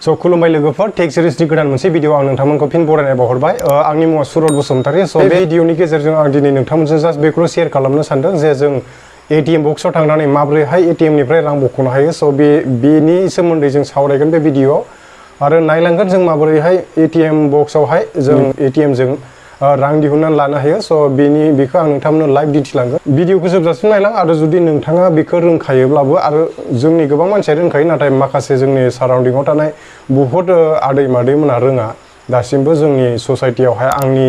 So खुलुमबाय लोगोफोर tech सिरिजनि गोदान मोनसे भिडिअ आं नोंथांमोनखौ फिन बरायनाय बावहरबाय आंनि मुङा सुरत बसुमतारी सो बे भिडिअनि गेजेरजों आं दिनै नोंथांमोनजों जास्ट बेखौ शेयार खालामनो सानदों जे जों ATM बक्सआव थांनानै माबोरैहाय ATM निफ्राय रां बख'नो हायो सो बेनि सोमोन्दै जों सावरायगोन बे भिडिअआव आरो नायलांगोन जों माबोरैहाय ATM बक्सआवहाय जों ATM जों रां दिहुननानै लानो हायो सो बेखौ आं नोंथांमोननो लाइभ दिन्थिलांगोन भिडिअखौ जोबजासिम नायलां आरो जुदि नोंथाङा बेखौ रोंखायोब्लाबो आरो जोंनि गोबां मानसिया रोंखायो नाथाय माखासे जोंनि साराउन्डिंआव थानाय बहुत आदै मादैमोना रोङा दासिमबो जोंनि ससाइटियावहाय आंनि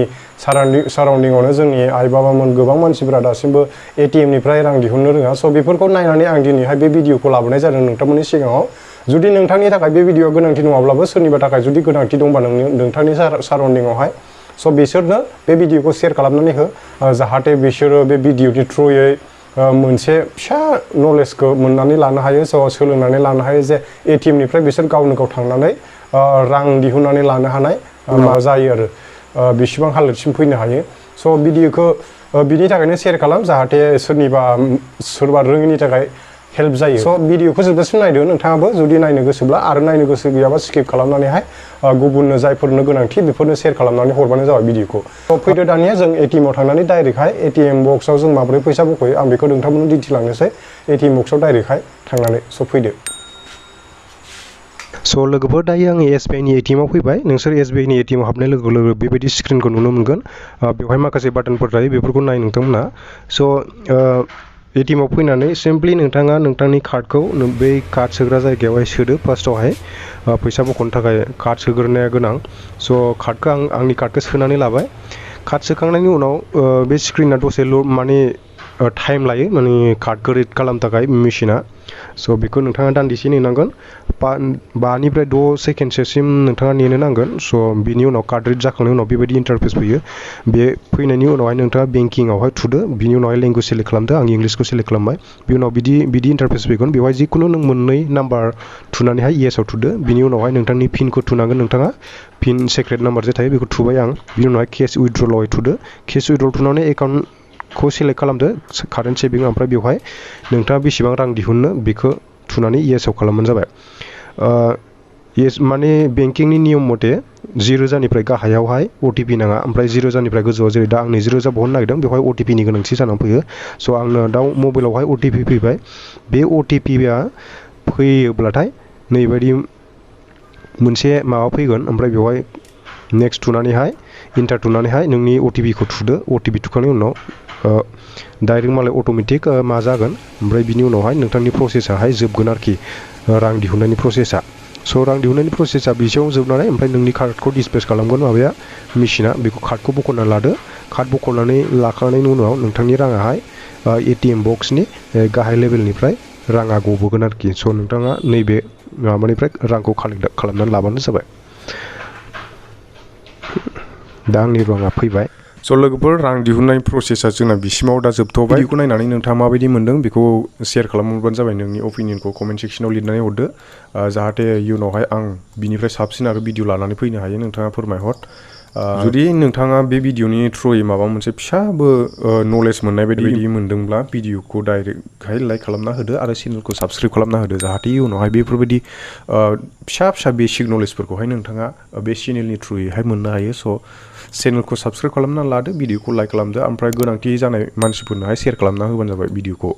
साराउन्डिंआवनो जोंनि आइ बाबामोन गोबां मानसिफोरा दासिमबो ATM निफ्राय रां दिहुननो रोङा सो बेफोरखौ नायनानै आं दिनैहाय बे भिडिअखौ लाबोनाय जादों नोंथांमोननि सिगाङाव जुदि नोंथांनि थाखाय बे भिडिअआ गोनांथि नङाब्लाबो सोरनिबा थाखाय जुदि गोनांथि दंबा नोंथांनि साराउन्डिंआवहाय सो बिसोरनो बे भिडिअखौ शेयार खालामनानै हो जाहाथे बिसोरो बे भिडिअनि थ्रुयै मोनसे फिसा नलेजखौ मोननानै लानो हायो सो सोलोंनानै लानो हायो जे ATM निफ्राय बिसोर गावनो गाव थांनानै रां दिहुननानै लानो हानाय मा जायो आरो बेसेबां हालोदसिम फैनो हायो सो भिडिअखौ बिनि थाखायनो शेयार खालाम जाहाथे सोरबा रोङिनि थाखाय हेल्प जायो सो भिडिअखौ जोबजासिम नायदो नोंथाङाबो जुदि नायनो गोसोब्ला आरो नायनो गोसो गैयाबा स्किप खालामनानैहाय गुबुननो जायफोरनो गोनांथि बेफोरनो शेयार खालामनानै हरबानो जाबाय भिडिअखौ सो फैदो दानिया जों ATM आव थांनानै डाइरेक्टहाय ATM बक्सआव जों माबोरै फैसा बख'यो आं बेखौ नोंथांमोननो दिन्थिलांनोसै ATM बक्सआव डाइरेक्टहाय थांनानै सो फैदो सो लोगोफोर दायो आङो SBI नि ATM आव फैबाय नोंसोर SBI नि ATM आव हाबनाय लोगो लोगो बेबायदि स्क्रिनखौ नुनो मोनगोन बेवहाय माखासे बाटनफोर थायो बेफोरखौ नाय नोंथांमोना सो ATM आव फैनानै सिम्पलि नोंथाङा नोंथांनि कार्डखौ बै कार्ड सोग्रा जायगायावहाय सोदो फार्स्टआवहाय फैसा बख'नो थाखाय कार्ड सोग्रोनाया गोनां सो कार्डखौ आंनि कार्डखौ सोनानै लाबाय कार्ड सोखांनायनि उनाव बे स्क्रिना दसे माने टाइम लायो माने कार्डखौ रिड खालामनो थाखाय मेसिना सो बेखौ नोंथाङा दान्दिसे नेनांगोन 5 निफ्राय 6 सेकेन्डसोसिम नोंथाङा नेनो नांगोन सो बिनि उनाव कार्ड रिड जाखांनायनि उनाव बेबायदि इन्टारफेस फैयो बे फैनायनि उनावहाय नोंथाङा बेंकिंआवहाय थुदो बिनि उनावहाय लेंगुवेज सेलेक्ट खालामदो आं इंलिसखौ सेलेक्ट खालामबाय बिनि उनाव बिदि इन्टारफेस फैगोन बेवहाय जिखुनु नों मोननै नाम्बार थुनानैहाय येसआव थुदो बिनि उनावहाय नोंथांनि पिनखौ थुनांगोन नोंथाङा पिन सेक्रेट नाम्बार जे थायो बेखौ थुबाय आं बिनि उनावहाय केस उइथड्रलआवहाय थुदो केस उइथड्रल थुनानै एकाउन्टखौ सेलेक्ट खालामदो कारेन्ट सेभिं ओमफ्राय बेवहाय नोंथाङा बेसेबां रां दिहुननो बेखौ थुनानै येसआव खालामबानो जाबाय येस माने बेंकिंनि नियम मथे 0,000 निफ्राय गाहायावहाय OTP नाङा ओमफ्राय 0,000 निफ्राय गोजौआव जेरै दा आं 0,000 बहननो नागिरदों बेवहाय OTP नि गोनांथि जानानै फैयो सो आंनो दा मबाइलावहाय OTP फैबाय बे OTP-आ फैयोब्लाथाय नैबायदि मोनसे माबा फैगोन ओमफ्राय बेवहाय नेक्स्ट थुनानैहाय इन्टार थुनानैहाय नोंनि OTP-खौ थुदो OTP थुखांनायनि उनाव डाइरेक्ट मालाय अट'मेटिक मा जागोन ओमफ्राय बिनि उनावहाय नोंथांनि प्रसेसआहाय जोबगोन आरोखि रां दिहुननायनि प्रसेसआ सो रां दिहुननायनि प्रसेसआ बिसेयाव जोबनानै ओमफ्राय नोंनि कार्डखौ डिसप्लेस खालामगोन माबाया मेसिना बेखौ कार्डखौ बख'नानै लादो कार्ड बख'नानै लाखांनायनि उनाव नोंथांनि राङाहाय ATM बक्सनि गाहाय लेभेलनिफ्राय राङा गबोगोन आरोखि सो नोंथाङा नैबे माबानिफ्राय रांखौ कालेक्ट खालामनानै लाबानो जाबाय दा आंनि राङा फैबाय सो लोगोफोर रां दिहुननाय प्रसेसआ जोंना बिसिमाव दा जोबथ'बाय बेखौ नायनानै नोंथाङा माबायदि मोनदों बेखौ शेयार खालामहरबानो जाबाय नोंनि अपिनियनखौ कमेन्ट सेक्सनाव लिरनानै हरदो जाहाथे इयुनावहाय आं बिनिफ्राय साबसिन आरो भिडिअ लानानै फैनो हायो नोंथाङा फोरमायहर जुदि नोंथाङा बे भिडिअनि थ्रुयै माबा मोनसे फिसाबो नलेज मोननाय बायदि मोनदोंब्ला भिडिअखौ डाइरेक्टहाय लाइक खालामना होदो आरो चेनेलखौ साबस्क्राइब खालामना होदो जाहाथे इयुनावहाय बेफोरबायदि फिसा बेसिक नलेजफोरखौहाय नोंथाङा बे चेनेलनि थ्रुयैहाय मोननो हायो सो चेनेलखौ साबस्क्राइब खालामना लादो भिडिअखौ लाइक खालामदो ओमफ्राय गोनांथि जानाय मानसिफोरनोहाय शेयार खालामना होबानो जाबाय भिडिअखौ